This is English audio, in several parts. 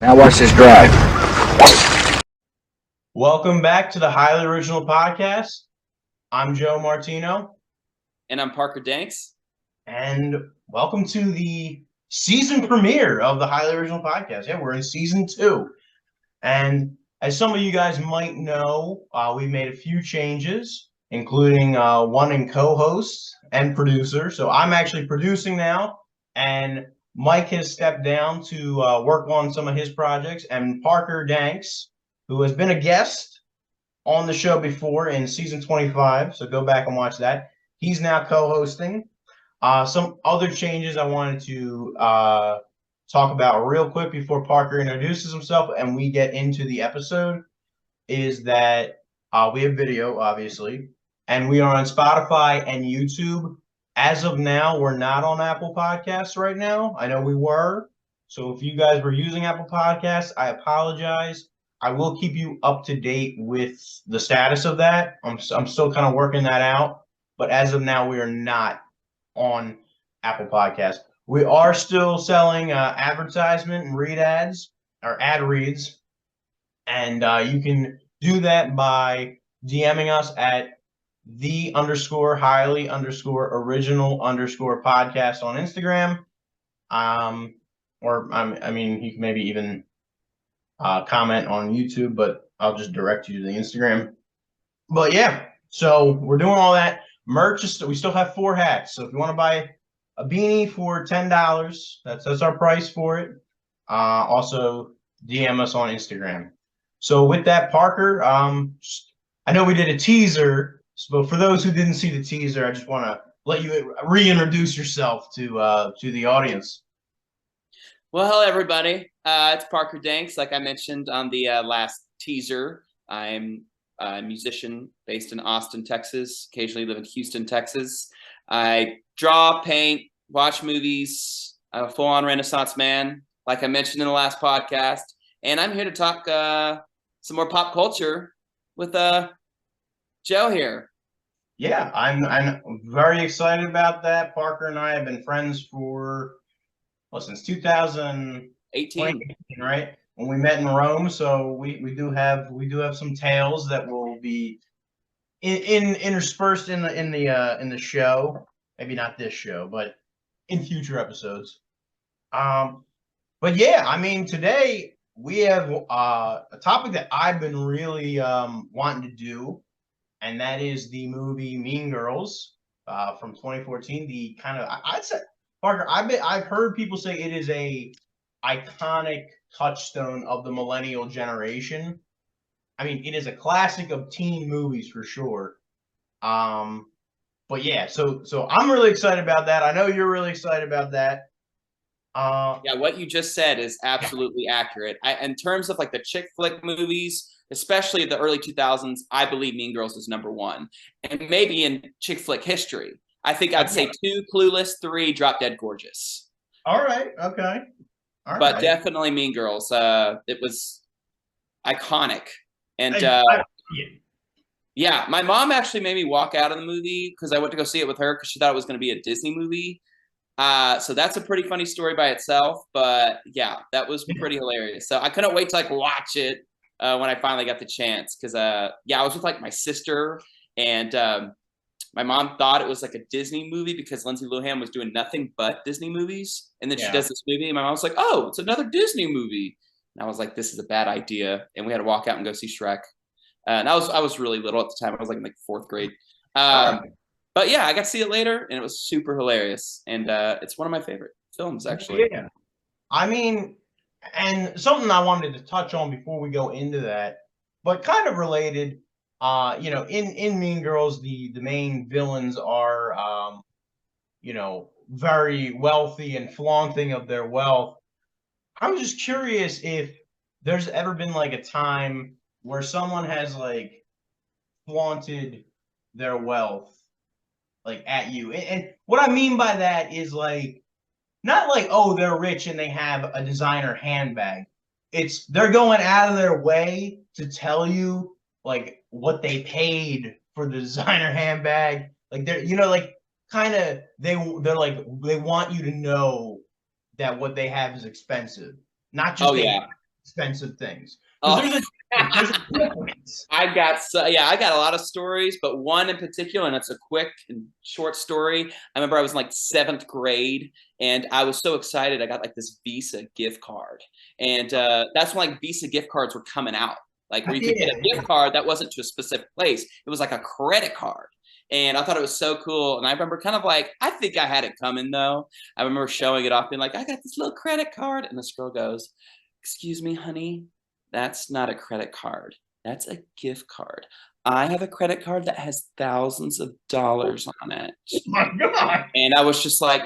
Now watch this drive. Welcome back to the Highly Original Podcast. I'm Joe Martino. And I'm Parker Danks. And welcome to the season premiere of the Highly Original Podcast. Yeah, we're in season 2. And as some of you guys might know, we made a few changes, including one in co-host and producer. So I'm actually producing now, and Mike has stepped down to work on some of his projects, and Parker Danks, who has been a guest on the show before in season 25, so go back and watch that. He's now co-hosting. Some other changes I wanted to talk about real quick before Parker introduces himself and we get into the episode is that we have video, obviously, and we are on Spotify and YouTube. As of now, we're not on Apple Podcasts right now. I know we were. So if you guys were using Apple Podcasts, I apologize. I will keep you up to date with the status of that. I'm still kind of working that out. But as of now, we are not on Apple Podcasts. We are still selling advertisement and read ads or ad reads. And you can do that by DMing us at _highly_original_podcast on Instagram. Or I mean, you can maybe even comment on YouTube, but I'll just direct you to the Instagram. But yeah, so we're doing all that. Merch is we still have 4 hats. So if you want to buy a beanie for $10, that's our price for it. Also DM us on Instagram. So with that, Parker, I know we did a teaser, but for those who didn't see the teaser, I just want to let you reintroduce yourself to the audience. Well, hello, everybody. It's Parker Danks. Like I mentioned on the last teaser, I'm a musician based in Austin, Texas. Occasionally live in Houston, Texas. I draw, paint, watch movies. I'm a full-on Renaissance man, like I mentioned in the last podcast. And I'm here to talk some more pop culture with Joe here. Yeah, I'm very excited about that. Parker and I have been friends for since 2018, right? When we met in Rome. So we do have some tales that will be interspersed in the show. Maybe not this show, but in future episodes. But yeah, I mean, today we have a topic that I've been really wanting to do, and that is the movie Mean Girls from 2014. The kind of I'd say, Parker, I've heard people say it is a iconic touchstone of the millennial generation. I mean, it is a classic of teen movies for sure. But yeah, so I'm really excited about that. I know you're really excited about that. Yeah, what you just said is absolutely accurate. In terms of like the chick flick movies, especially the early 2000s, I believe Mean Girls is number 1. And maybe in chick flick history, I think I'd say 2, Clueless, 3, Drop Dead Gorgeous. All right, okay. But definitely Mean Girls. It was iconic. And yeah, my mom actually made me walk out of the movie because I went to go see it with her because she thought it was going to be a Disney movie. So that's a pretty funny story by itself. But yeah, that was pretty hilarious. So I couldn't wait to like watch it when I finally got the chance because yeah, I was with like my sister and my mom thought it was like a Disney movie because Lindsay Lohan was doing nothing but Disney movies. And then she does this movie and my mom was like, oh, it's another Disney movie. And I was like, this is a bad idea. And we had to walk out and go see Shrek. And I was really little at the time. I was like in like 4th grade. But yeah, I got to see it later and it was super hilarious. And it's one of my favorite films, actually. Yeah. I mean, and something I wanted to touch on before we go into that, but kind of related, you know, in Mean Girls, the main villains are, you know, very wealthy and flaunting of their wealth. I'm just curious if there's ever been like a time where someone has like flaunted their wealth like at you. And what I mean by that is like not like, oh, they're rich and they have a designer handbag. It's they're going out of their way to tell you like what they paid for the designer handbag. Like they're, you know, like kind of they're like they want you to know that what they have is expensive. Not just expensive things. Because Oh. there's a difference. I got a lot of stories, but one in particular, and it's a quick and short story. I remember I was in like 7th grade, and I was so excited. I got like this Visa gift card, and that's when like Visa gift cards were coming out, like where you could get a gift card that wasn't to a specific place. It was like a credit card. And I thought it was so cool. And I remember kind of like, I think I had it coming though. I remember showing it off, being like, I got this little credit card. And this girl goes, "Excuse me, honey, that's not a credit card. That's a gift card. I have a credit card that has thousands of dollars on it." Oh my God. And I was just like,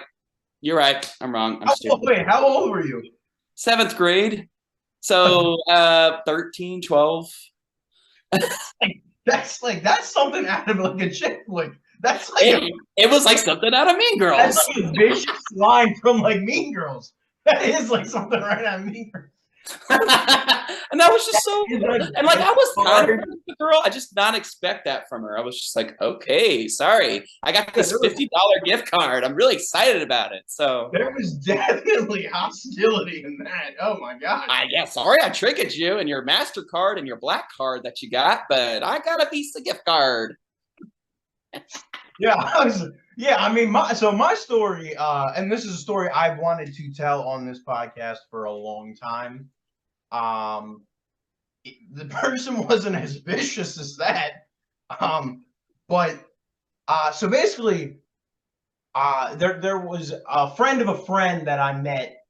"You're right. I'm wrong. I'm stupid." Wait, how old were you? 7th grade. So 13, 12. That's something out of like a chick flick. That's like it was like something out of Mean Girls. That's like a vicious line from like Mean Girls. That is like something right out of Mean Girls. And that was just so, and like I was tired of the girl. I just not expect that from her. I was just like, okay, sorry, I got this $50 gift card. I'm really excited about it. So there was definitely hostility in that. Oh my God. Sorry, I tricked you and your MasterCard and your black card that you got, but I got a Visa gift card. I mean, my story, and this is a story I've wanted to tell on this podcast for a long time. The person wasn't as vicious as that. But so basically, there was a friend of a friend that I met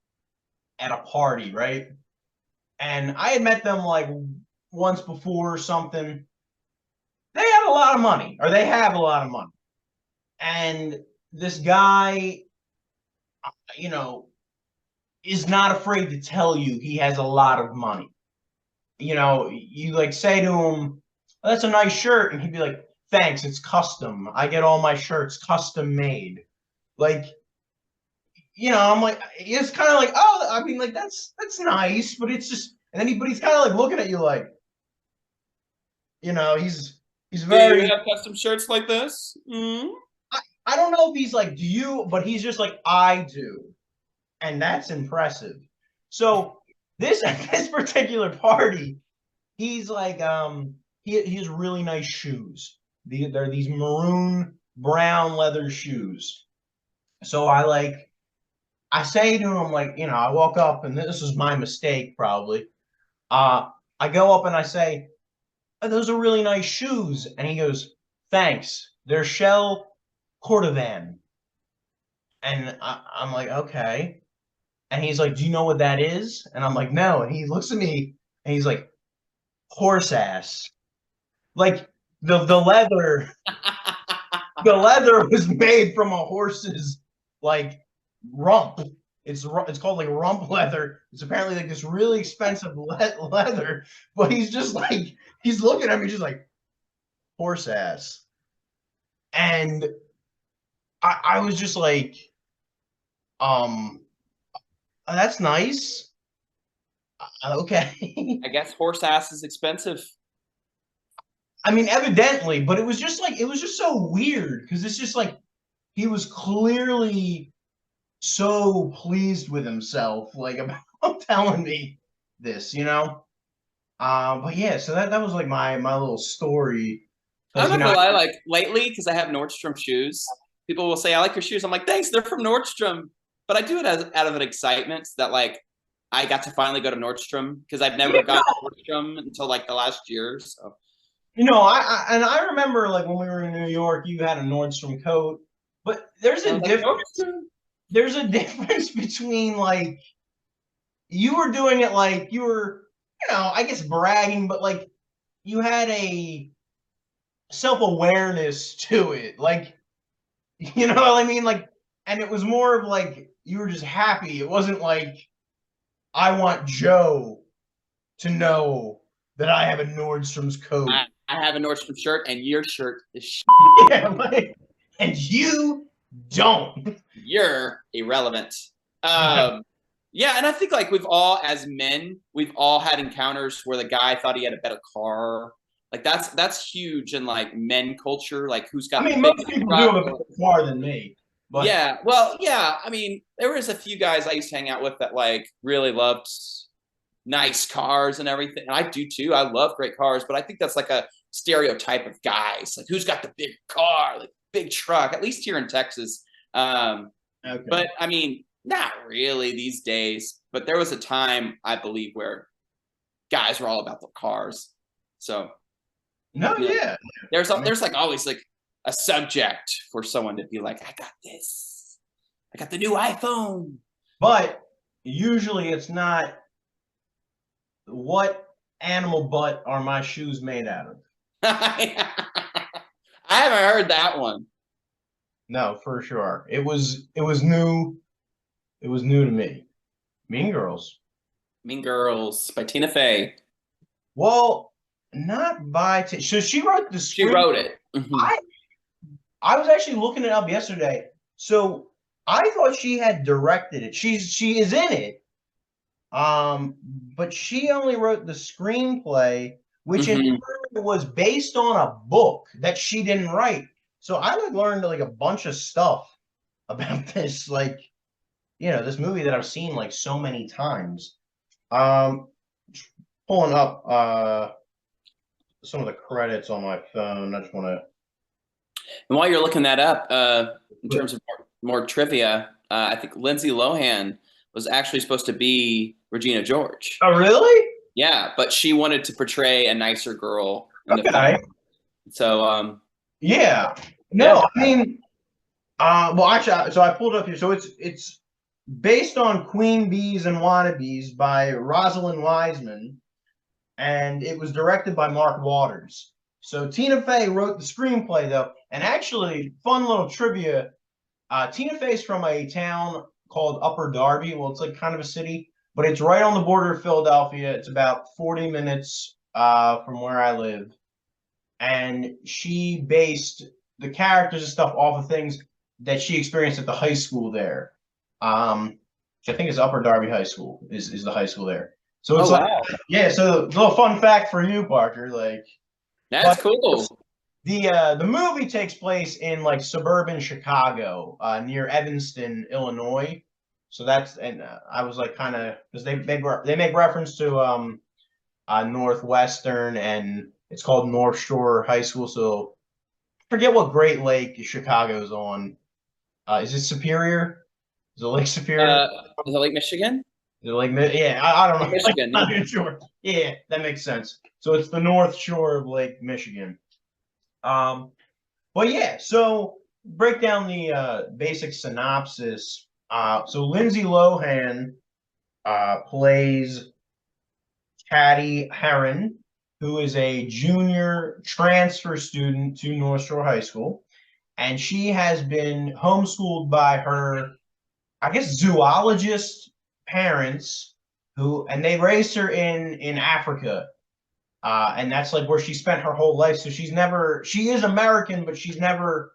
at a party, right? And I had met them like once before or something. They had a lot of money, or they have a lot of money. And this guy, is not afraid to tell you he has a lot of money. You like say to him, "Oh, that's a nice shirt," and he'd be like, "Thanks, it's custom. I get all my shirts custom made." Like, I'm like, it's kind of like, oh, I mean, like that's nice, but it's just, and then he's kind of like looking at you like, he's very. Do you have custom shirts like this? Mm-hmm. I don't know if he's like, do you, but he's just like, I do. And that's impressive. So this particular party, he's like, he has really nice shoes. They're these maroon brown leather shoes. So I say to him, like, I walk up, and this is my mistake probably. I go up and I say, "Oh, those are really nice shoes." And he goes, "Thanks. They're Shell Cordovan." And I'm like, okay. And he's like, "Do you know what that is?" And I'm like, "No." And he looks at me and he's like, "Horse ass." Like the leather, the leather was made from a horse's like rump. It's called like rump leather. It's apparently like this really expensive leather. But he's just like, he's looking at me just like, "Horse ass." And I was just like, that's nice. Okay. I guess horse ass is expensive. I mean, evidently, but it was just so weird because it's just like he was clearly so pleased with himself, like about telling me this, But yeah, so that was like my little story. I'm not gonna lie, like lately, because I have Nordstrom shoes, people will say, "I like your shoes." I'm like, "Thanks, they're from Nordstrom." But I do it out of an excitement that like I got to finally go to Nordstrom because I've never gone to Nordstrom until like the last year. So I remember like when we were in New York, you had a Nordstrom coat, but there's a difference. There's a difference between like you were doing it like you were, I guess bragging, but like you had a self-awareness to it. Like, you know what I mean? Like, and it was more of like you were just happy. It wasn't like, I want Joe to know that I have a Nordstrom's coat. I have a Nordstrom shirt, and your shirt is yeah, like, and you don't. You're irrelevant. Yeah, and I think like we've all, as men, we've all had encounters where the guy thought he had a better car. Like that's huge in like men culture. Like who's got? I mean, most people do have a better car than me. But yeah, well, yeah. I mean, there was a few guys I used to hang out with that like really loved nice cars and everything. And I do too. I love great cars, but I think that's like a stereotype of guys. Like who's got the big car, like big truck, at least here in Texas. Okay. But I mean, not really these days. But there was a time, I believe, where guys were all about the cars. So No, yeah. there's like always like a subject for someone to be like, I got this. I got the new iPhone. But usually it's not what animal butt are my shoes made out of. I haven't heard that one. No, for sure. It was new. It was new to me. Mean Girls. Mean Girls by Tina Fey. Well, not by so she wrote the She script. wrote it. I was actually looking it up yesterday. So I thought she had directed it. She is in it. But she only wrote the screenplay, which in turn was based on a book that she didn't write. So I like learned like a bunch of stuff about this, like, you know, this movie that I've seen like so many times. Pulling up some of the credits on my phone. I just want to. And while you're looking that up, in terms of more trivia, I think Lindsay Lohan was actually supposed to be Regina George. Oh, really? Yeah, but she wanted to portray a nicer girl in the Okay. film. So, Yeah. No, I mean, well, actually, so I pulled it up here. So it's based on Queen Bees and Wannabes by Rosalind Wiseman, and it was directed by Mark Waters. So Tina Fey wrote the screenplay, though. And actually, fun little trivia, Tina Fey's from a town called Upper Darby. Well, it's like kind of a city, but it's right on the border of Philadelphia. It's about 40 minutes from where I live. And she based the characters and stuff off of things that she experienced at the high school there. I think it's Upper Darby High School is the high school there. So it's wow. Yeah, so a little fun fact for you, Parker. Like, That's cool. The movie takes place in like suburban Chicago, near Evanston, Illinois. So that's, and I was like kind of, because they make reference to Northwestern, and it's called North Shore High School. So forget what Great Lake Chicago's on. Is it Superior? Is it Lake Superior? Is it Lake Michigan? Is it Lake? Yeah, I don't know. Michigan. I'm not even sure. Yeah, that makes sense. So it's the North Shore of Lake Michigan. But yeah, so break down the basic synopsis. So Lindsay Lohan plays Caddy Heron, who is a junior transfer student to North Shore High School, and she has been homeschooled by her, I guess, zoologist parents, and they raised her in Africa. And that's like where she spent her whole life. So she is American, but she's never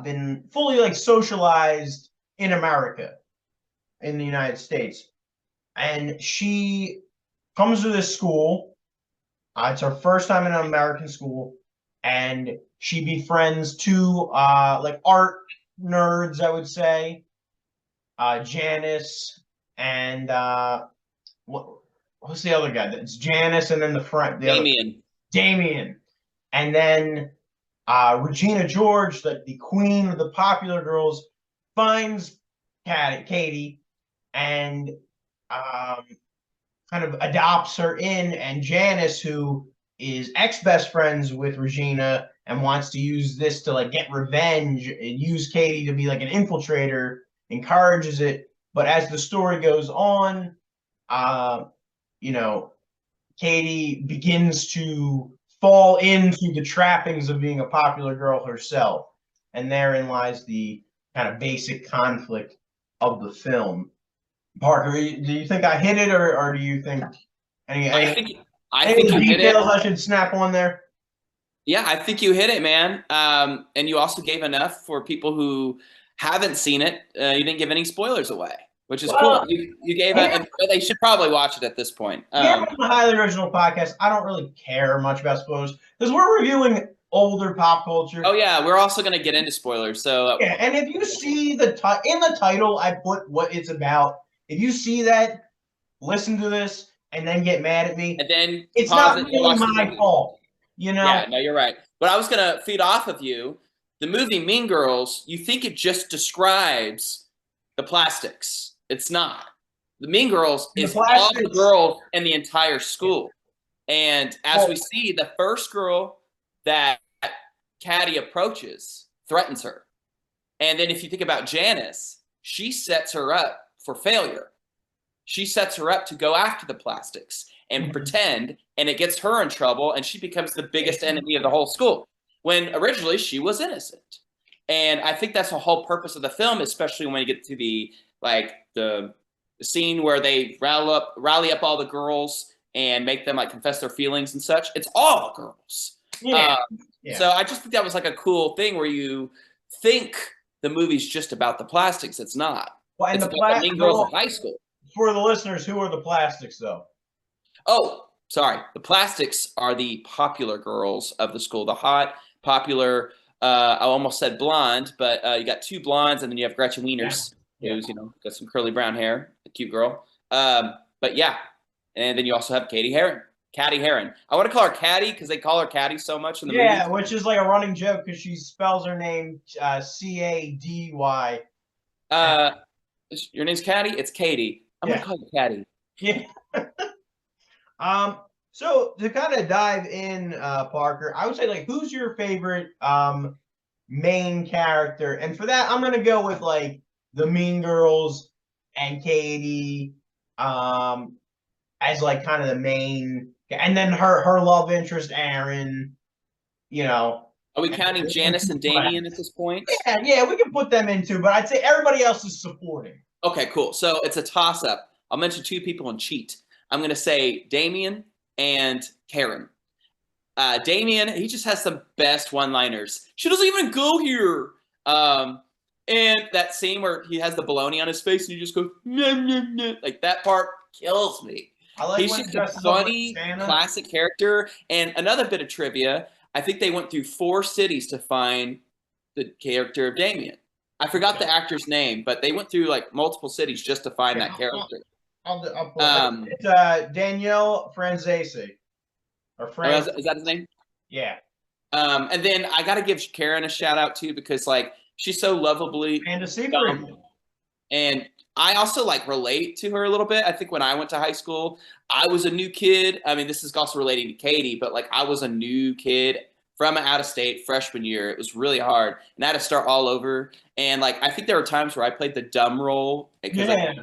been fully like socialized in America, in the United States. And she comes to this school. It's her first time in an American school, and she befriends two like art nerds, I would say, Janice and what's the other guy? It's Janice, and then Damien, and then Regina George, the queen of the popular girls, finds Katie, and kind of adopts her in. And Janice, who is ex-best friends with Regina and wants to use this to like get revenge and use Katie to be like an infiltrator, encourages it. But as the story goes on, you know, Katie begins to fall into the trappings of being a popular girl herself. And therein lies the kind of basic conflict of the film. Parker, do you think I hit it, or do you think I think you hit it. I should snap on there? Yeah, I think you hit it, man. And you also gave enough for people who haven't seen it. You didn't give any spoilers away, which is cool. You gave it. They should probably watch it at this point. Yeah, on the Highly Original Podcast, I don't really care much about spoilers because we're reviewing older pop culture. Oh yeah, we're also going to get into spoilers. So yeah, and if you see in the title, I put what it's about. If you see that, listen to this. and then get mad at me. and then It's pause not it and really watch the my movie. fault, you Yeah, know? no, you're right. But I was gonna feed off of you. The movie Mean Girls, you think it just describes the plastics. It's not. The Mean Girls And the is all the plastics, girls in the entire yeah. school. And as we Well, see, the first girl that Caddy approaches threatens her. And then if you think about Janice, she sets her up for failure. She sets her up to go after the plastics and pretend, and it gets her in trouble, and she becomes the biggest enemy of the whole school when originally she was innocent. And I think that's the whole purpose of the film, especially when you get to the like the scene where they rally up all the girls and make them like confess their feelings and such. It's all girls. yeah, yeah. So I just think that was like a cool thing where you think the movie's just about the plastics. It's not. Well, and It's the about the mean girls in high school. for the listeners, who are the plastics though? Oh, sorry. The plastics are the popular girls of the school, the hot, popular. I almost said blonde, but you got two blondes, and then you have Gretchen Wieners, Yeah. who's got some curly brown hair, a cute girl. But yeah, and then you also have Katie Heron, Caddy Heron. I want to call her Caddy because they call her Caddy so much in the Yeah, movie. which is like a running joke because she spells her name Cady. Uh, your name's Caddy. It's Katie. I'm Yeah. gonna call you Caddy. Yeah. So to kind of dive in, Parker, I would say like who's your favorite main character? And for that, I'm gonna go with like the Mean Girls and Katie as like kind of the main, and then her love interest, Aaron, you know. Are we counting Janice and Damien at this point? Yeah, we can put them in too, but I'd say everybody else is supporting. Okay, cool. So it's a toss up. I'll mention two people and cheat. I'm going to say Damien and Karen. Damien, he just has the best one liners. She doesn't even go here. And that scene where he has the baloney on his face and he just goes, nah, nah, nah. Like that part kills me. I like He's just a funny, classic character. And another bit of trivia, I think they went through 4 cities to find the character of Damien. I forgot the actor's name, but they went through like multiple cities just to find that character. I'll pull it. It's Danielle Franzese. Or is that his name? Yeah. And then I got to give Karen a shout out too because like she's so lovably dumb. And I also like relate to her a little bit. I think when I went to high school, I was a new kid. I mean, this is also relating to Katie, but like I was a new kid from out of state freshman year. It was really hard, and I had to start all over. And like I think there were times where I played the dumb role because I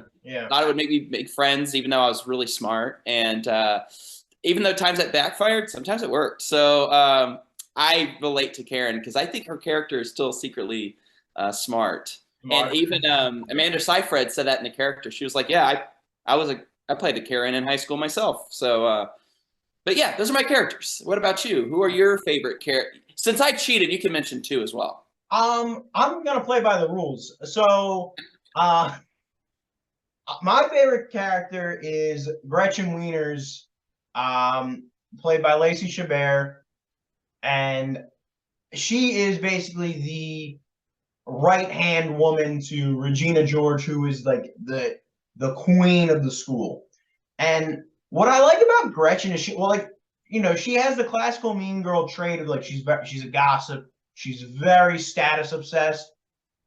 thought it would make me make friends, even though I was really smart. And even though times that backfired, sometimes it worked. So I relate to Karen because I think her character is still secretly smart. And even Amanda Seyfried said that in the character. She was like, "Yeah, I played a Karen in high school myself." So, but yeah, those are my characters. What about you? Who are your favorite characters? Since I cheated, you can mention 2 as well. I'm gonna play by the rules. So, my favorite character is Gretchen Wieners, played by Lacey Chabert, and she is basically the right-hand woman to Regina George, who is like the queen of the school. And what I like about Gretchen is she has the classical mean girl trait of like she's a gossip, she's very status obsessed.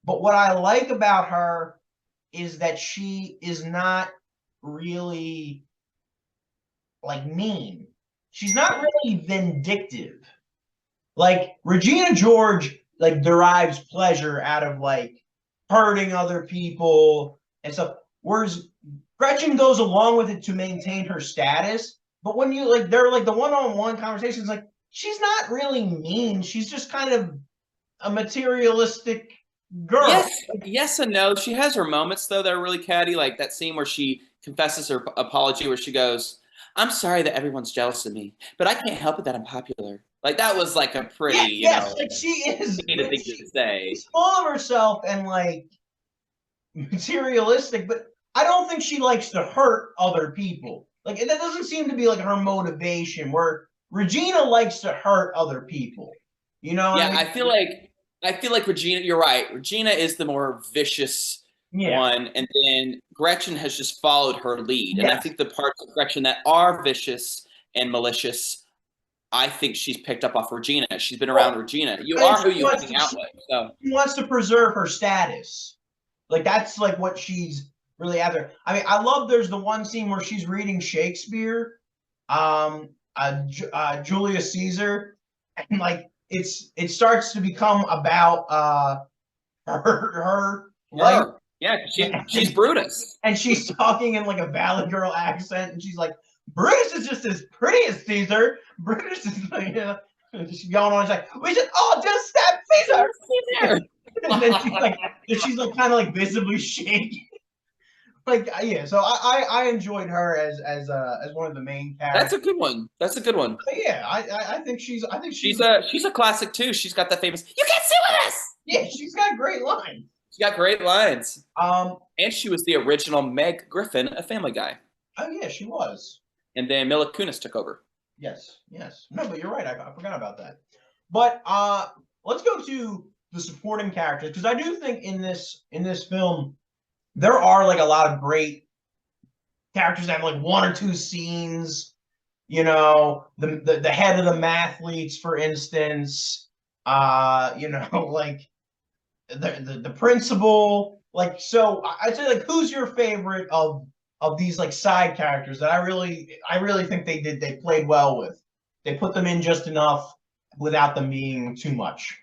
But what I like about her is that she is not really like mean. She's not really vindictive. Like Regina George like derives pleasure out of like hurting other people and stuff. Whereas Gretchen goes along with it to maintain her status. But when you like they're like the one-on-one conversations, like she's not really mean. She's just kind of a materialistic girl. Yes and no. She has her moments though that are really catty, like that scene where she confesses her apology, where she goes, "I'm sorry that everyone's jealous of me, but I can't help it that I'm popular." Like that was like a pretty, like she is. Thing to say. She's full of herself and like materialistic, but I don't think she likes to hurt other people. Like that doesn't seem to be like her motivation. Where Regina likes to hurt other people. You know? Yeah, I feel like Regina. You're right. Regina is the more vicious Yeah. one, and then Gretchen has just followed her lead. And I Yes. think the parts of Gretchen that are vicious and malicious, I think she's picked up off Regina. She's been around Regina. You And are who you hang out with. So she wants to preserve her status. Like that's like what she's really after. I mean, I love there's the one scene where she's reading Shakespeare, Julius Caesar, and like it starts to become about her life. Yeah, she's Brutus. And she's talking in like a Valley Girl accent, and she's like, Brutus is just as pretty as Caesar. Brutus is like, she's going on, she's like, we should all just step Caesar. And then she's like kind of like visibly shaking. Like so I enjoyed her as one of the main characters. That's a good one. That's a good one. But yeah, I think she's she's a classic too. She's got that famous "You can't sit with us." Yeah, she's got great lines. She's got great lines. And she was the original Meg Griffin of Family Guy. Oh yeah, she was. And then Mila Kunis took over. Yes. No, but you're right. I forgot about that. But let's go to the supporting characters, because I do think in this film there are like a lot of great characters that have like one or two scenes. You know, the head of the mathletes, for instance. You know, like the principal. Like, so I'd say, like, who's your favorite of these like side characters that I really think they played well with? They put them in just enough without them being too much.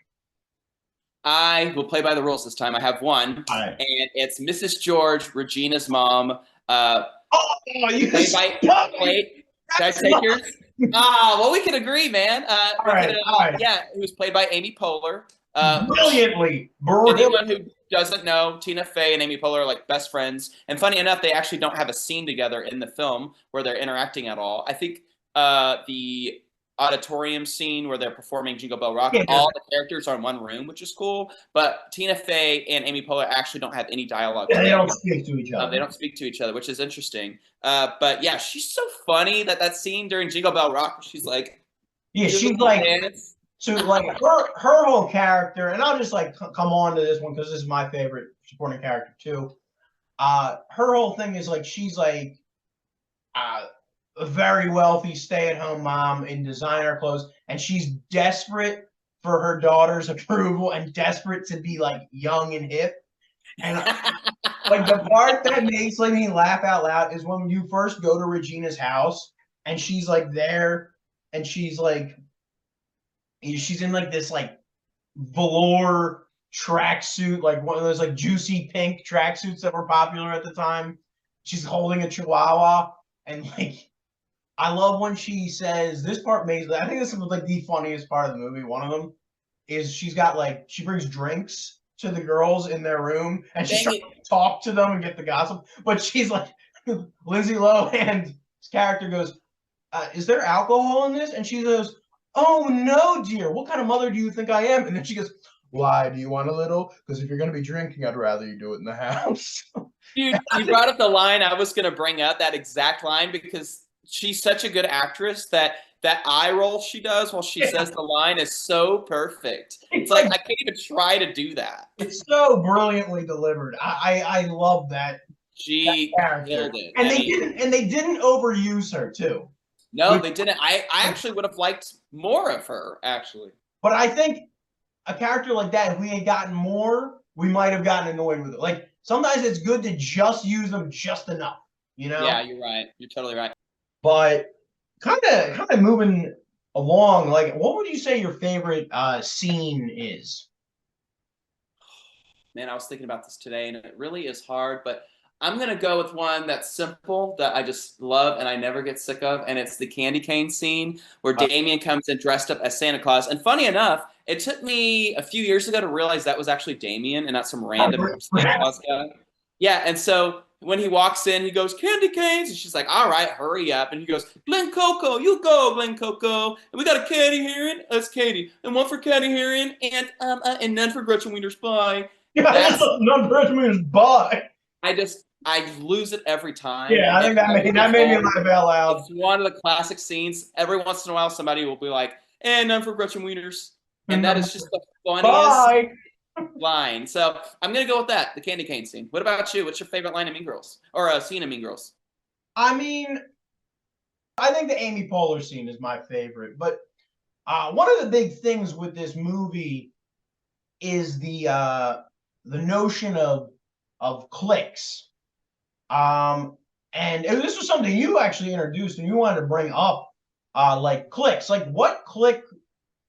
I will play by the rules this time. I have one, Right. And it's Mrs. George, Regina's mom. You played by did I take yours? Well, we can agree, man. All right. Yeah, it was played by Amy Poehler. Brilliantly. Anyone who doesn't know, Tina Fey and Amy Poehler are like best friends. And funny enough, they actually don't have a scene together in the film where they're interacting at all. I think the auditorium scene where they're performing Jingle Bell Rock, all the characters are in one room, which is cool. But Tina Fey and Amy Poehler actually don't have any dialogue. Yeah, they don't speak to each other. They don't speak to each other, which is interesting. But yeah, she's so funny that scene during Jingle Bell Rock, she's like, yeah, she's like, dance. So like her whole character, and I'll just like come on to this one because this is my favorite supporting character too. Her whole thing is like she's like a very wealthy stay-at-home mom in designer clothes, and she's desperate for her daughter's approval and desperate to be like young and hip. And like the part that makes like me laugh out loud is when you first go to Regina's house and she's like there and she's like she's in like this like velour tracksuit, like one of those like juicy pink tracksuits that were popular at the time. She's holding a chihuahua, and like I love when she says this part makes. I think this is like the funniest part of the movie. One of them is she brings drinks to the girls in their room, and she's trying to talk to them and get the gossip. But she's like, Lindsay Lohan's character goes, "Is there alcohol in this?" And she goes, "Oh no, dear. What kind of mother do you think I am?" And then she goes, "Why do you want a little? Because if you're going to be drinking, I'd rather you do it in the house." Dude, you brought up the line I was going to bring up, that exact line, because she's such a good actress that eye roll she does while she says the line is so perfect. It's like I can't even try to do that. It's so brilliantly delivered. I love that. She killed it. And they didn't overuse her too. No, they didn't. I actually would have liked more of her, actually. But I think a character like that, if we had gotten more, we might have gotten annoyed with it. Like sometimes it's good to just use them just enough, you know? Yeah, you're right. You're totally right. But kind of moving along, like what would you say your favorite scene is? Man, I was thinking about this today, and it really is hard, but I'm going to go with one that's simple, that I just love and I never get sick of, and it's the candy cane scene where Damien comes in dressed up as Santa Claus. And funny enough, it took me a few years ago to realize that was actually Damien and not some random Santa Claus guy. Yeah, and so when he walks in, he goes, "Candy canes," and she's like, "All right, hurry up." And he goes, "Glen Coco, you go, Glen Coco. And we got a Katie Heron, that's Katie, and one for Katie Heron, and none for Gretchen Wiener's Bye." Yeah, none for Gretchen Wiener's Bye. I lose it every time. Yeah, I think that made me laugh out loud. It's one of the classic scenes. Every once in a while, somebody will be like, "And none for Gretchen Wieners," and that is just the funniest. Bye. line. So I'm gonna go with that, the candy cane scene. What about you? What's your favorite line in Mean Girls or scene in Mean Girls? I mean, I think the Amy Poehler scene is my favorite, but one of the big things with this movie is the notion of cliques. And this was something you actually introduced and you wanted to bring up, like cliques. Like, what clique,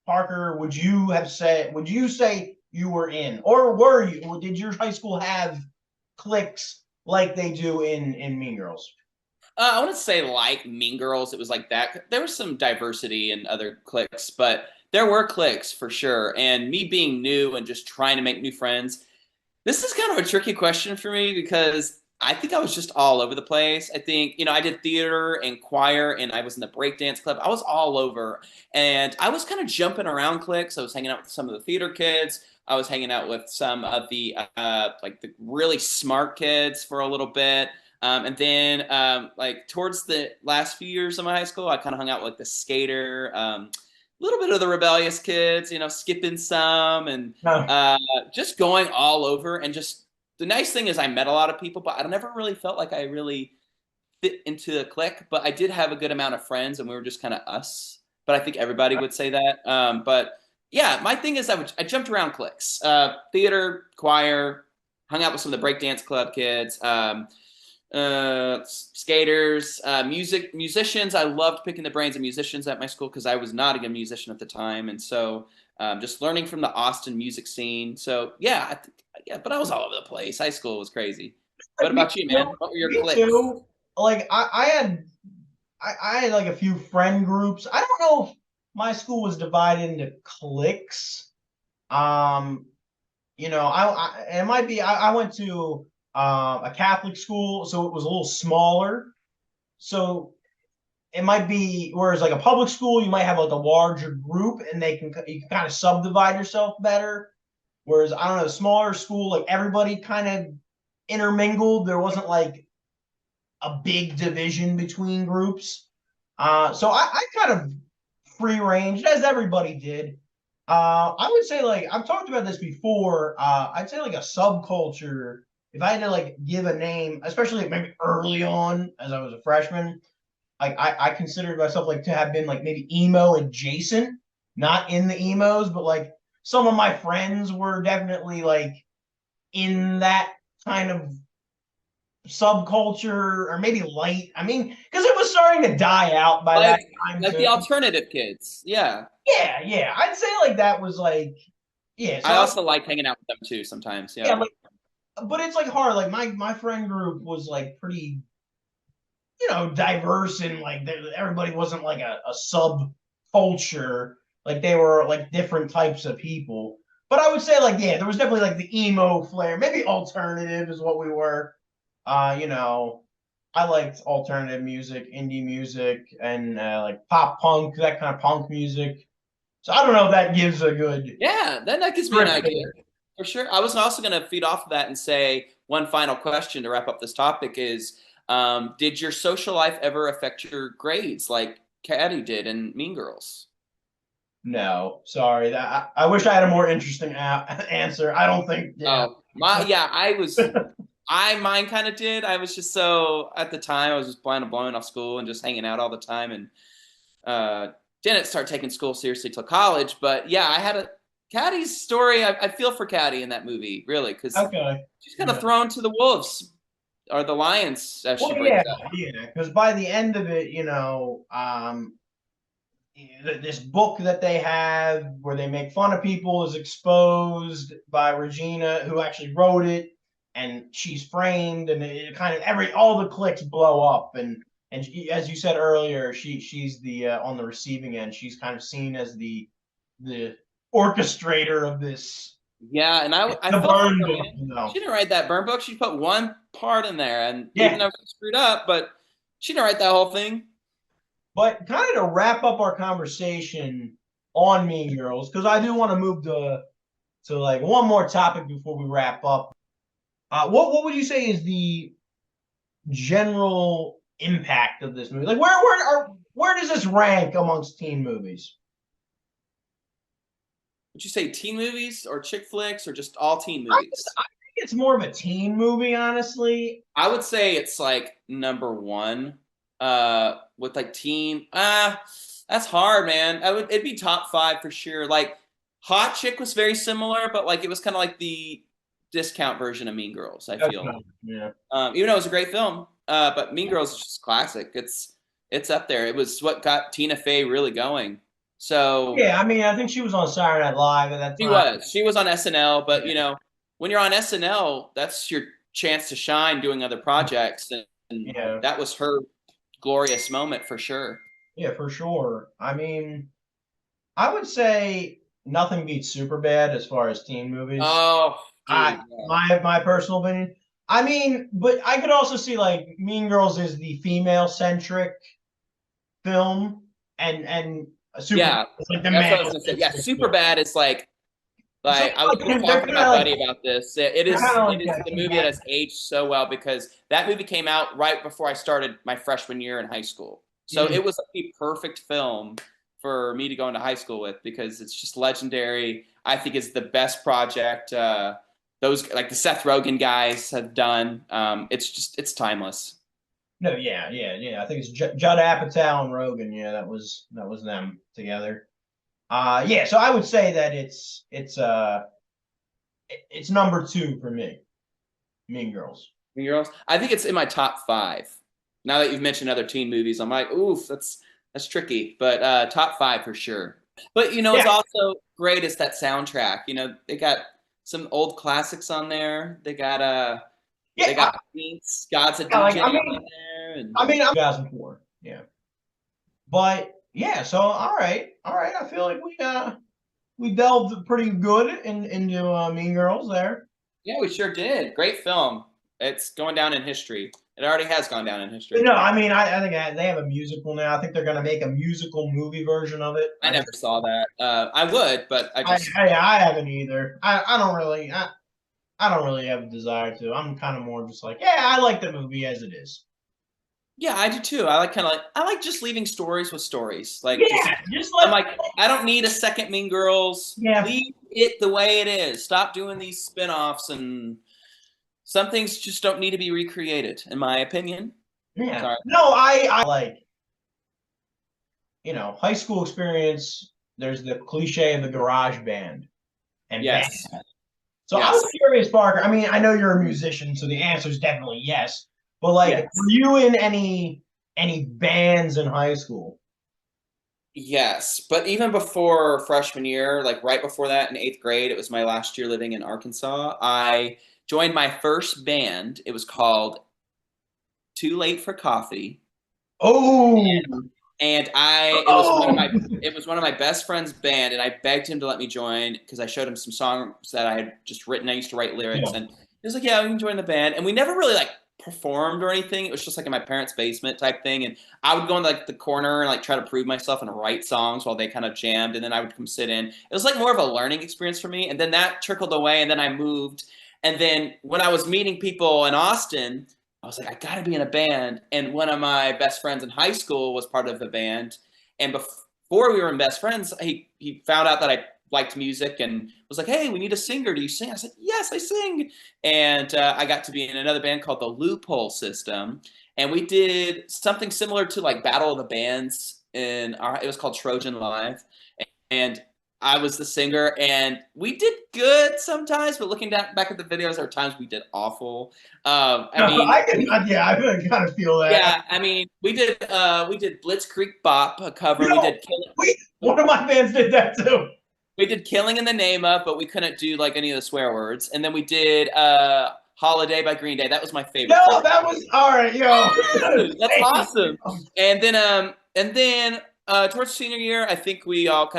Parker, would you have said? Would you say you were in, or were you? Or did your high school have cliques like they do in Mean Girls? I want to say like Mean Girls, it was like that. There was some diversity in other cliques, but there were cliques for sure. And me being new and just trying to make new friends, this is kind of a tricky question for me because I think I was just all over the place. I think, I did theater and choir and I was in the breakdance club. I was all over and I was kind of jumping around cliques. I was hanging out with some of the theater kids. I was hanging out with some of the like the really smart kids for a little bit. And then like towards the last few years of my high school, I kind of hung out with like the skater, little bit of the rebellious kids, skipping some and No. just going all over. And just the nice thing is I met a lot of people, but I never really felt like I really fit into a clique. But I did have a good amount of friends, and we were just kind of us. But I think everybody would say that. But yeah, my thing is I jumped around cliques, theater, choir, hung out with some of the breakdance club kids. Skaters, musicians. I loved picking the brains of musicians at my school because I was not a good musician at the time, and so just learning from the Austin music scene. So yeah, yeah, but I was all over the place. High school was crazy. What Me about you, man? too. What were your Me cliques? too. Like I had like a few friend groups. I don't know if my school was divided into cliques. Um, and it might be. I went to a Catholic school, so it was a little smaller. So it might be, whereas like a public school, you might have like a larger group, and you can kind of subdivide yourself better. Whereas I don't know, smaller school, like everybody kind of intermingled. There wasn't like a big division between groups. So I kind of free range, as everybody did. I would say, like, I've talked about this before. I'd say like a subculture. If I had to like give a name, especially maybe early on as I was a freshman, like I considered myself like to have been like maybe emo adjacent, not in the emos, but like some of my friends were definitely like in that kind of subculture or maybe light. I mean, because it was starting to die out by that Like time like too. the alternative kids. Yeah, Yeah, yeah. I'd say like that was like yeah. So I also like hanging out with them too sometimes. yeah, Yeah. like but it's like hard. Like my friend group was like pretty diverse and like everybody wasn't like a subculture. Like they were like different types of people. But I would say like yeah, there was definitely like the emo flair. Maybe alternative is what we were. I liked alternative music, indie music, and like pop punk, that kind of punk music. So I don't know if that gives a good Yeah, then that gives me an idea. descriptor. For sure. I was also going to feed off of that and say one final question to wrap up this topic is did your social life ever affect your grades like Caddy did in Mean Girls? No, sorry. I wish I had a more interesting answer. I don't think. Yeah. Oh, yeah, mine kind of did. I was just so, at the time, I was just blind and blown off school and just hanging out all the time and uh, didn't start taking school seriously till college. But yeah, I had a Caddy's story. I feel for Caddy in that movie, really, because Okay. she's kind of Yeah. thrown to the wolves or the lions, as Well, she yeah, brings up. yeah. Because by the end of it, this book that they have where they make fun of people is exposed by Regina, who actually wrote it, and she's framed, and it kind of all the clicks blow up, and as you said earlier, she's the on the receiving end. She's kind of seen as the orchestrator of this Yeah, and I the felt for burn her, book, man. She didn't write that burn book. She put one part in there, and even Yeah, though she screwed up, but she didn't write that whole thing. but kind of to wrap up our conversation on Mean Girls, because I do want to move to like one more topic before we wrap up. What would you say is the general impact of this movie? Like where does this rank amongst teen movies? would you say teen movies or chick flicks or just all teen I movies? think it's more of a teen movie, honestly. I would say it's like number one. With like teen. That's hard, man. It'd be top five for sure. Like Hot Chick was very similar, but like it was kind of like the discount version of Mean Girls, I feel. Yeah. Even though it was a great film, but Mean Girls is just classic. It's up there. It was what got Tina Fey really going. So Yeah, I mean, I think she was on Saturday Night Live at that time. she was on SNL, but you know, when you're on SNL, that's your chance to shine doing other projects, and Yeah. that was her glorious moment for sure. Yeah, for sure. I mean, I would say nothing beats Superbad as far as teen movies. Oh, dude, I my personal opinion. I mean, but I could also see like Mean Girls is the female centric film, and Super yeah, is like the that's what I male was gonna say. Yeah, centric Super film. Bad is like So I was they're talking to my like, buddy about this. they're kind of It like is the movie that has aged so well because that movie came out right before I started my freshman year in high school. So it was a perfect film for me to go into high school with because it's just legendary. I think it's the best project those like the Seth Rogen guys have done. It's timeless. No, yeah. I think it's Judd Apatow and Rogan. Yeah, that was them together. Yeah. So I would say that it's number two for me. Mean Girls. Mean Girls. I think it's in my top five. Now that you've mentioned other teen movies, I'm like, oof, that's tricky. But top five for sure. But you know, it's also great is that soundtrack. You know, they got some old classics on there. They got they got Beats, God's a DJ on there. I mean, I'm 2004. Yeah. But yeah, so all right. I feel like we delved pretty good into Mean Girls there. Yeah, we sure did. Great film. It's going down in history. It already has gone down in history. No, I mean, I think they have a musical now. I think they're going to make a musical movie version of it. I never saw that. I would, but I haven't either. I don't really have a desire to. I'm kind of more just like, yeah, I like the movie as it is. Yeah, I do too. I like just leaving stories with stories. Like I'm like I don't need a second Mean Girls. Yeah. Leave it the way it is. Stop doing these spin-offs and some things just don't need to be recreated, in my opinion. Yeah. Sorry. No, I like, high school experience. There's the cliche of the garage band. And yes. Band. So I was curious, Parker. I mean, I know you're a musician, so the answer is definitely yes. But like, were you in any bands in high school? Yes, but even before freshman year, like right before that in 8th grade, it was my last year living in Arkansas. I joined my first band. It was called Too Late for Coffee. Oh. And it was one of my best friend's band, and I begged him to let me join because I showed him some songs that I had just written. I used to write lyrics, and he was like, "Yeah, we can join the band." And we never really like performed or anything. It was just like in my parents' basement type thing, and I would go in like the corner and like try to prove myself and write songs while they kind of jammed, and then I would come sit in. It was like more of a learning experience for me, and then that trickled away, and then I moved, and then when I was meeting people in Austin, I was like, I gotta be in a band. And one of my best friends in high school was part of the band. And before we were in best friends, he found out that I liked music and was like, hey, we need a singer. Do you sing? I said, yes, I sing. And I got to be in another band called the Loophole System. And we did something similar to like Battle of the Bands. It was called Trojan Live. And I was the singer, and we did good sometimes, but looking back at the videos, there were times we did awful. I kind of feel that. Yeah, I mean, we did Blitzkrieg Bop, a cover. We did one of my bands did that too. We did Killing in the Name of, but we couldn't do like any of the swear words. And then we did Holiday by Green Day. That was my favorite. No, that was all right, yo. That's awesome. And then towards senior year, I think we all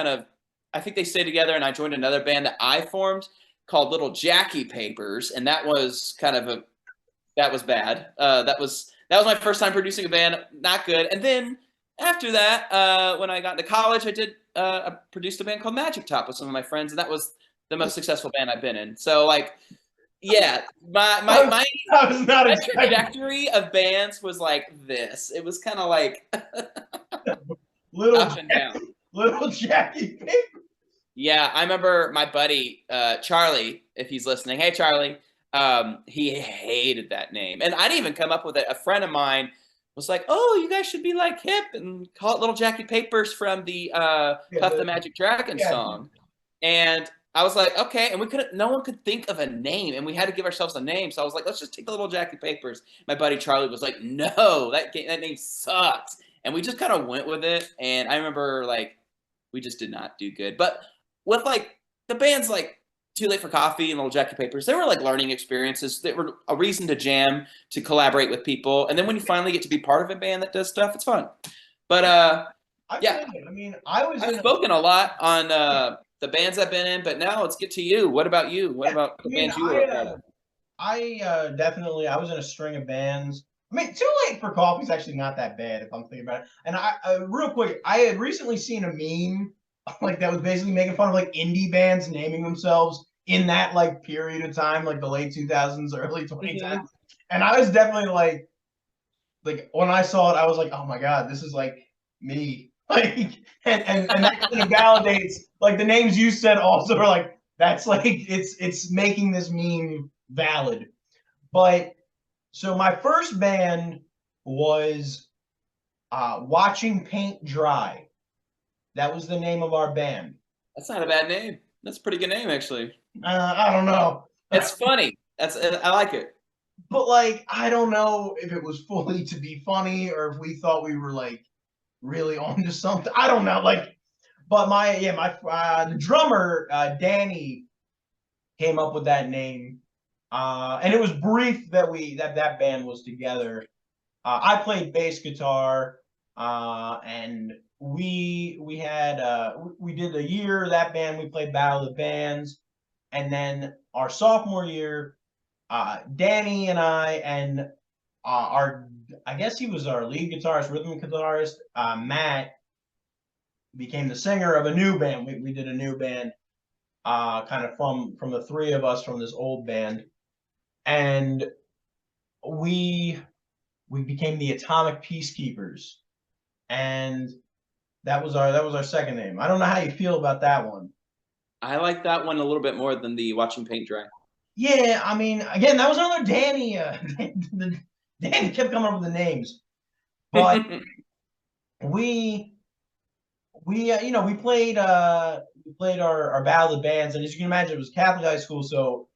I think they stayed together, and I joined another band that I formed called Little Jackie Papers, and that was bad. That was my first time producing a band, not good. And then after that, when I got into college, I produced a band called Magic Top with some of my friends, and that was the most successful band I've been in. So like, yeah, my trajectory of bands was like this. It was kind of like Little Jackie Papers. Yeah, I remember my buddy Charlie, if he's listening. Hey, Charlie. He hated that name, and I didn't even come up with it. A friend of mine was like, "Oh, you guys should be like hip and call it Little Jackie Papers from the Yeah, Puff the Magic Dragon yeah. song." And I was like, "Okay," and we couldn't. No one could think of a name, and we had to give ourselves a name. So I was like, "Let's just take the Little Jackie Papers." My buddy Charlie was like, "No, that name sucks," and we just kind of went with it. And I remember like we just did not do good, but with like the bands like Too Late for Coffee and Little Jackie Papers, they were like learning experiences. They were a reason to jam, to collaborate with people. And then when you finally get to be part of a band that does stuff, it's fun. But I yeah, feel it. I mean, I was I've in. spoken a lot on the bands I've been in, but now let's get to you. What about you? What Yeah, about I the mean, bands you were a part of? definitely I was in a string of bands. I mean, Too Late for Coffee is actually not that bad if I'm thinking about it. And I real quick, I had recently seen a meme like that was basically making fun of like indie bands naming themselves in that like period of time, like the late 2000s, early 2010s. Mm-hmm. And I was definitely like when I saw it, I was like, oh my god, this is like me. Like and that kind of validates like the names you said also are like that's like it's making this meme valid. But so my first band was Watching Paint Dry. That was the name of our band. That's not a bad name. That's a pretty good name, actually. I don't know. It's funny. I like it. But like I don't know if it was fully to be funny or if we thought we were like really onto something. I don't know. Like, but my the drummer Danny came up with that name, and it was brief that that band was together. I played bass guitar, and we did a year that band. We played Battle of the Bands, and then our sophomore year, Danny and I and our I guess he was our lead guitarist, rhythm guitarist, Matt became the singer of a new band. We did a new band, kind of from the three of us from this old band, and we we became the Atomic Peacekeepers, and that was our second name. I don't know how you feel about that one. I like that one a little bit more than the Watching Paint Dry. Yeah, I mean, again, that was another Danny. Danny kept coming up with the names, but we we played our Battle of the Bands, and as you can imagine, it was Catholic high school, so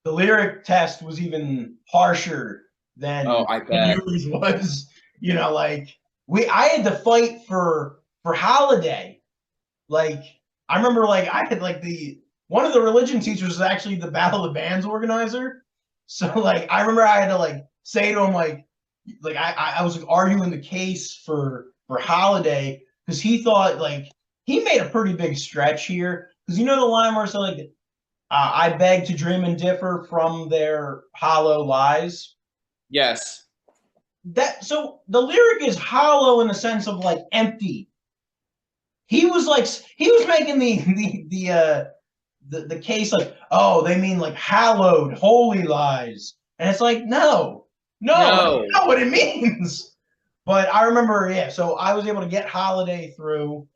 the lyric test was even harsher Oh, than I than bet. yours was. Like I had to fight for Holiday. Like I remember, like I had like the one of the religion teachers was actually the Battle of the Bands organizer. So like I remember I had to like say to him like I was like arguing the case for Holiday because he thought like he made a pretty big stretch here because the line where it's like I beg to dream and differ from their hollow lies. Yes. That so the lyric is hollow in the sense of like empty. He was making the case like, oh, they mean like hallowed, holy lies. And it's like, no, no, that's No. not what it means. But I remember, yeah, so I was able to get Holiday through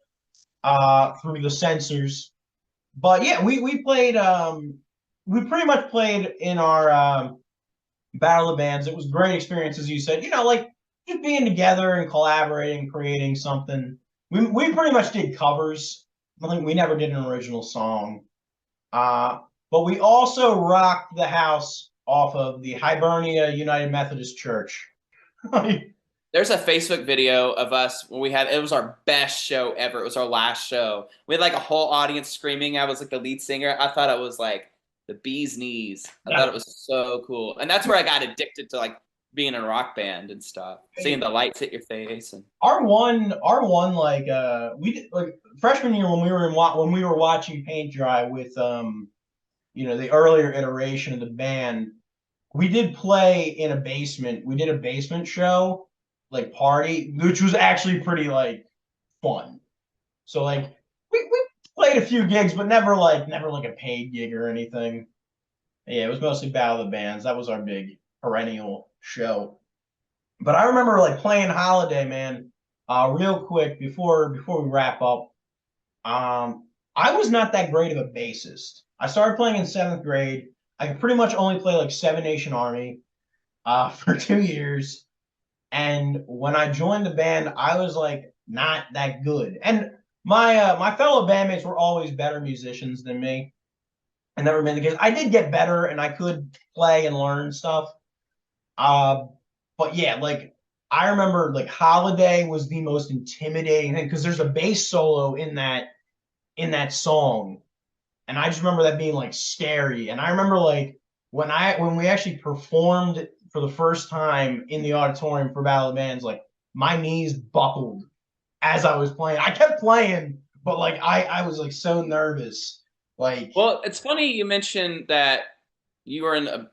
the censors. But yeah, we pretty much played in our Battle of Bands. It was a great experience, as you said, like just being together and collaborating, creating something. We pretty much did covers. I think we never did an original song. Uh, but we also rocked the house off of the Hibernia United Methodist Church. There's a Facebook video of us when it was our best show ever. It was our last show. We had like a whole audience screaming. I was like the lead singer. I thought it was like the bee's knees. I thought it was so cool. And that's where I got addicted to like being in a rock band and stuff. Seeing the lights hit your face and our one like we did like freshman year when we were watching paint dry with the earlier iteration of the band. We did play in a basement. We did a basement show, like party, which was actually pretty like fun. So like we played a few gigs, but never like a paid gig or anything. Yeah, it was mostly Battle of the Bands. That was our big perennial show. But I remember like playing Holiday, man. Real quick before we wrap up, I was not that great of a bassist. I started playing in 7th grade. I could pretty much only play like Seven Nation Army for 2 years. And when I joined the band, I was like not that good. And my fellow bandmates were always better musicians than me. And never been the case. I did get better, and I could play and learn stuff. Uh, but yeah, like I remember, like Holiday was the most intimidating thing because there's a bass solo in that song, and I just remember that being like scary. And I remember like when we actually performed for the first time in the auditorium for Ballad Bands, like my knees buckled as I was playing. I kept playing, but like I was like so nervous. Like, Well, it's funny you mentioned that you were in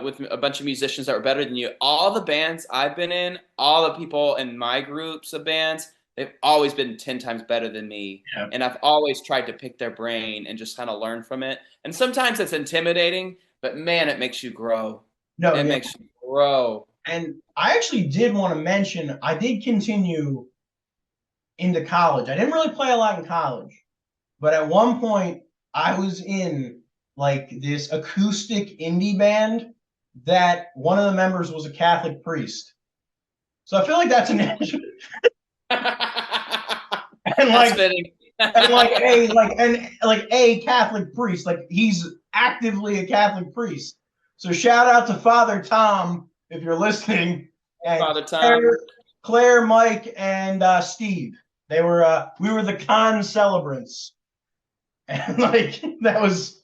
with a bunch of musicians that were better than you. All the bands I've been in, all the people in my groups of bands, they've always been 10 times better than me. yeah. And I've always tried to pick their brain and just kind of learn from it. And sometimes it's intimidating, but man, it makes you grow. No, It yeah. makes you grow. And I actually did want to mention I did continue into college. I didn't really play a lot in college, but at one point I was in like this acoustic indie band that one of the members was a Catholic priest. So I feel like that's an and That's like fitting. and like a Catholic priest. Like he's actively a Catholic priest. So shout out to Father Tom if you're listening. And Father Tom. Claire, Mike, and Steve. We were the con celebrants. And like that was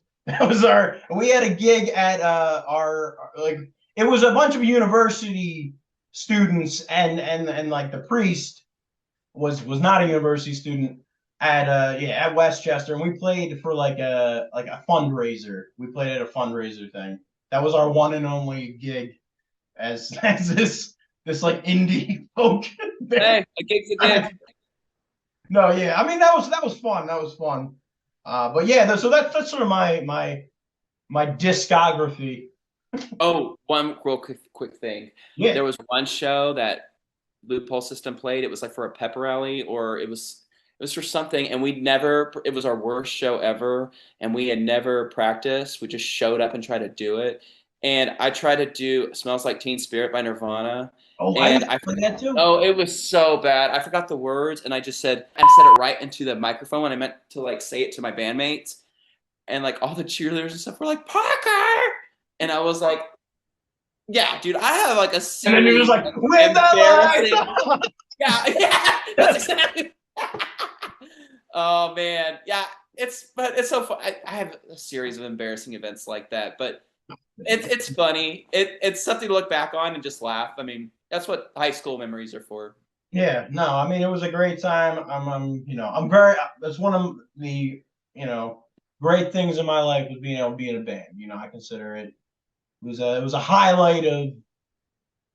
our we had a gig at our like it was a bunch of university students and like the priest was not a university student at Westchester, and we played for like a fundraiser. We played at a fundraiser thing. That was our one and only gig as this like indie folk band. Hey, a gig's a gig. No, yeah. I mean that was fun. That was fun. But yeah, so that's sort of my discography. Oh, one real quick thing. Yeah. There was one show that Loophole System played. It was like for a pep rally, or it was for something, and we never. It was our worst show ever, and we had never practiced. We just showed up and tried to do it. And I tried to do "Smells Like Teen Spirit" by Nirvana, Oh, I and used to I play that too. oh, it was so bad. I forgot the words, and I said it right into the microphone when I meant to like say it to my bandmates, and like all the cheerleaders and stuff were like Parker, and I was like, yeah, dude, I have like a And then you're series just like, of with embarrassing. the Yeah, that's exactly. Oh man, yeah, it's so fun. I have a series of embarrassing events like that, but it's funny. It's something to look back on and just laugh. I mean, that's what high school memories are for. Yeah, no, I mean it was a great time. I'm very. That's one of the great things in my life was being able to be in a band. I consider it was a highlight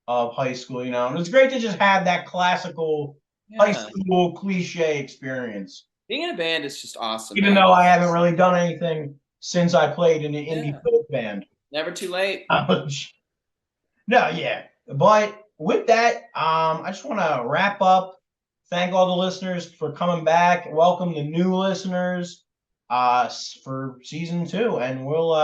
of high school. And it's great to just have that classical high Yeah, school cliche experience. being in a band is just awesome, Even man. though I haven't really done anything since I played in an indie Yeah, folk band. never too late. Ouch. No, yeah. But with that, I just want to wrap up. Thank all the listeners for coming back. Welcome the new listeners for season 2. And we'll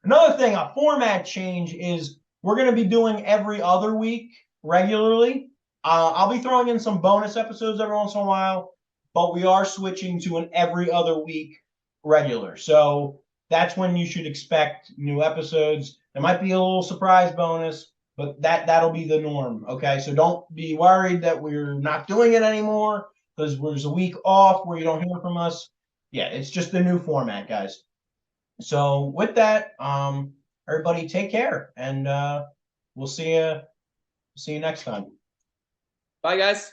another thing, a format change is we're going to be doing every other week regularly. I'll be throwing in some bonus episodes every once in a while, but we are switching to an every other week regular. So that's when you should expect new episodes. There might be a little surprise bonus, but that'll be the norm. Okay, so don't be worried that we're not doing it anymore because there's a week off where you don't hear from us. Yeah, it's just the new format, guys. So with that, everybody take care, and we'll see you next time. Bye, guys.